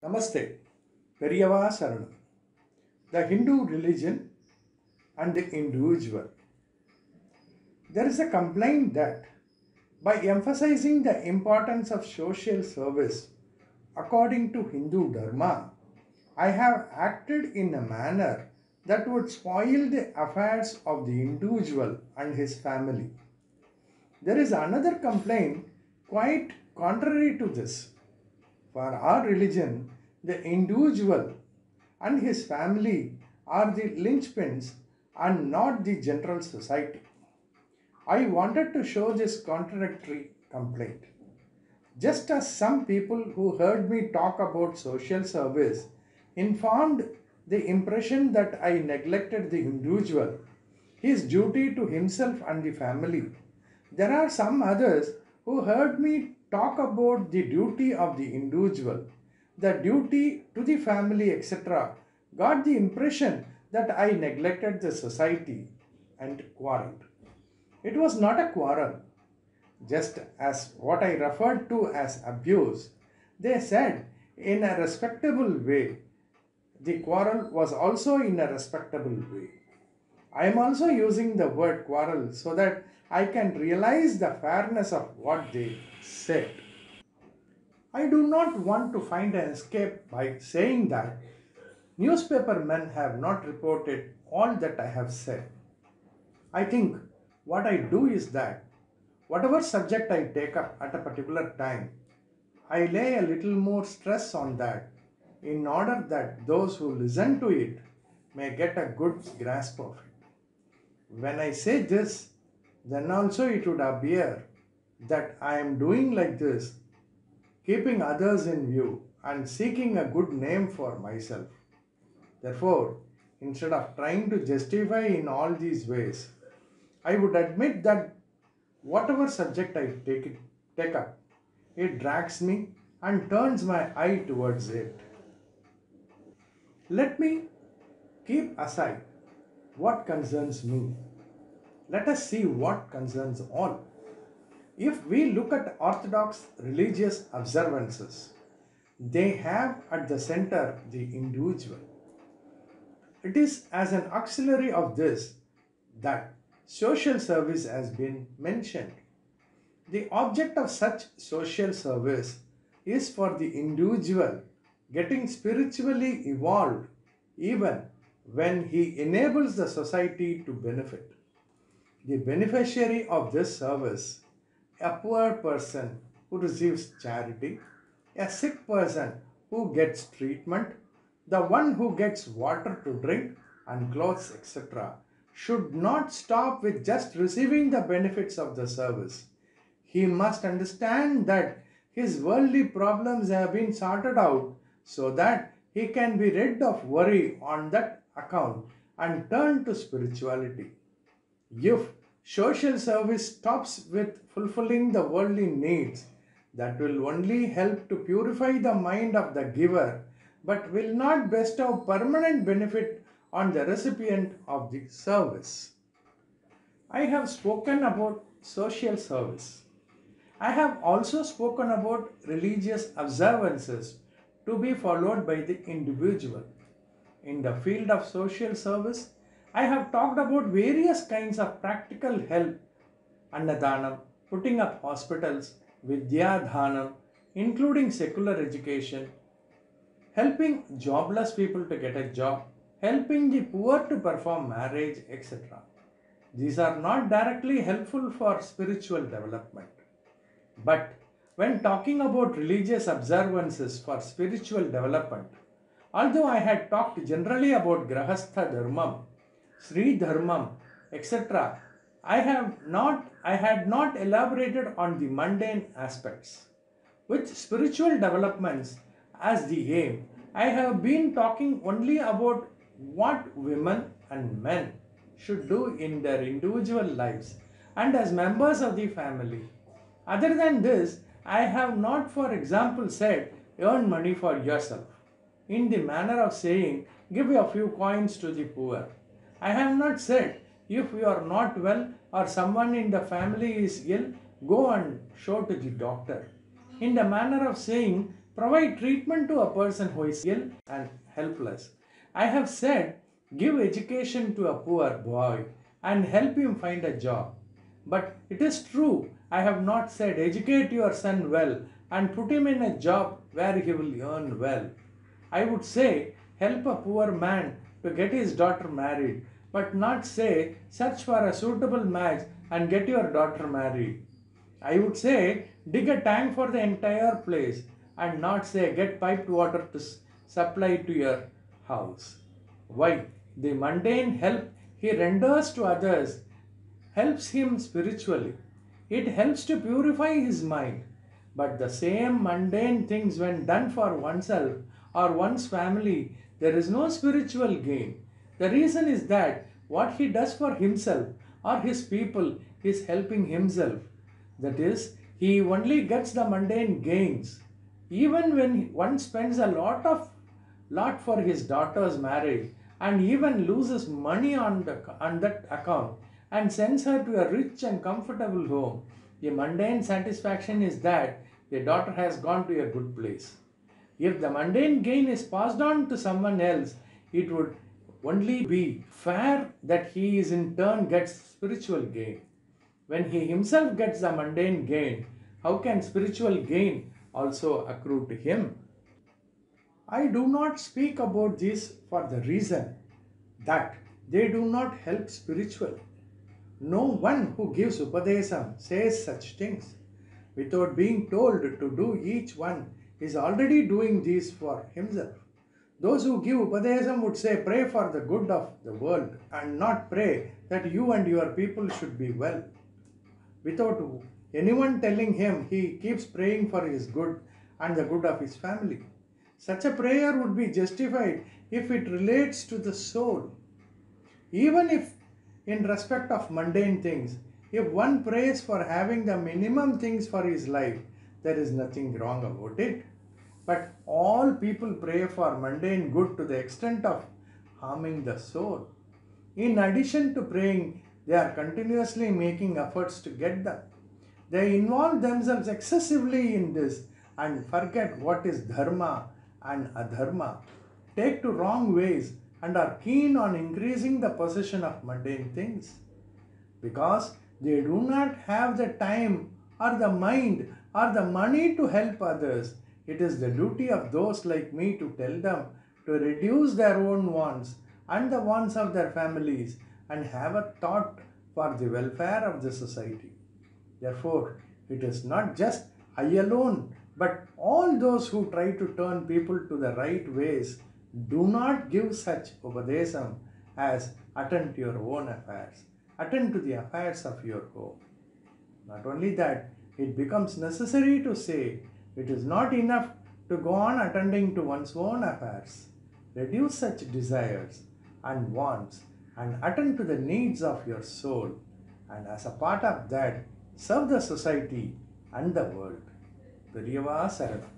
Namaste, Periyava Saranam. The Hindu religion and the individual. There is a complaint that by emphasizing the importance of social service according to Hindu Dharma, I have acted in a manner that would spoil the affairs of the individual and his family. There is another complaint quite contrary to this. For our religion, the individual and his family are the linchpins and not the general society. I wanted to show this contradictory complaint. Just as some people who heard me talk about social service informed the impression that I neglected the individual, his duty to himself and the family, there are some others who heard me talk about the duty of the individual, the duty to the family, etc., got the impression that I neglected the society and quarreled. It was not a quarrel, just as what I referred to as abuse. They said in a respectable way. The quarrel was also in a respectable way. I am also using the word quarrel so that I can realize the fairness of what they said. I do not want to find an escape by saying that newspaper men have not reported all that I have said. I think what I do is that whatever subject I take up at a particular time, I lay a little more stress on that in order that those who listen to it may get a good grasp of it. When I say this, then also it would appear that I am doing like this, keeping others in view and seeking a good name for myself. Therefore, instead of trying to justify in all these ways, I would admit that whatever subject I take up, it drags me and turns my eye towards it. Let me keep aside what concerns me. Let us see what concerns all. If we look at orthodox religious observances, they have at the center the individual. It is as an auxiliary of this that social service has been mentioned. The object of such social service is for the individual getting spiritually evolved even when he enables the society to benefit. The beneficiary of this service, a poor person who receives charity, a sick person who gets treatment, the one who gets water to drink and clothes, etc., should not stop with just receiving the benefits of the service. He must understand that his worldly problems have been sorted out so that he can be rid of worry on that account and turn to spirituality. If social service stops with fulfilling the worldly needs, that will only help to purify the mind of the giver but will not bestow permanent benefit on the recipient of the service. I have spoken about social service. I have also spoken about religious observances to be followed by the individual. In the field of social service, I have talked about various kinds of practical help, annadhanam, putting up hospitals, vidyadhanam, including secular education, helping jobless people to get a job, helping the poor to perform marriage, etc. These are not directly helpful for spiritual development. But when talking about religious observances for spiritual development, although I had talked generally about Grahastha Dharmam, Sri Dharmam, etc., I had not elaborated on the mundane aspects. With spiritual developments as the aim, I have been talking only about what women and men should do in their individual lives and as members of the family. Other than this, I have not, for example, said earn money for yourself in the manner of saying give a few coins to the poor. I have not said if you are not well or someone in the family is ill, go and show to the doctor. In the manner of saying Provide treatment to a person who is ill and helpless. I have said, give education to a poor boy and help him find a job. But it is true, I have not said, educate your son well and put him in a job where he will earn well. I would say, help a poor man to get his daughter married, but not say, search for a suitable match and get your daughter married. I would say, dig a tank for the entire place and not say, get piped water to supply to your house. Why? The mundane help he renders to others helps him spiritually. It helps to purify his mind. But the same mundane things, when done for oneself or one's family, there is no spiritual gain. The reason is that what he does for himself or his people is helping himself. That is, he only gets the mundane gains. Even when one spends a lot for his daughter's marriage and even loses money on that account and sends her to a rich and comfortable home, the mundane satisfaction is that the daughter has gone to a good place. If the mundane gain is passed on to someone else, it would only be fair that he is in turn gets spiritual gain. When he himself gets the mundane gain, how can spiritual gain also accrue to him? I do not speak about this for the reason that they do not help spiritual. No one who gives Upadesam says such things. Without being told to do, each one is already doing this for himself. Those who give Upadesam would say, pray for the good of the world and not pray that you and your people should be well. Without anyone telling him, he keeps praying for his good and the good of his family. Such a prayer would be justified if it relates to the soul. Even if in respect of mundane things, if one prays for having the minimum things for his life, there is nothing wrong about it. But all people pray for mundane good to the extent of harming the soul. In addition to praying, they are continuously making efforts to get them. They involve themselves excessively in this and forget what is dharma and adharma, take to wrong ways and are keen on increasing the possession of mundane things. Because they do not have the time or the mind or the money to help others, it is the duty of those like me to tell them to reduce their own wants and the wants of their families and have a thought for the welfare of the society. Therefore, it is not just I alone, but all those who try to turn people to the right ways do not give such Upadesam as attend to your own affairs, attend to the affairs of your home. Not only that, it becomes necessary to say it is not enough to go on attending to one's own affairs. Reduce such desires and wants and attend to the needs of your soul, and as a part of that, serve the society and the world. Periyava Saranam.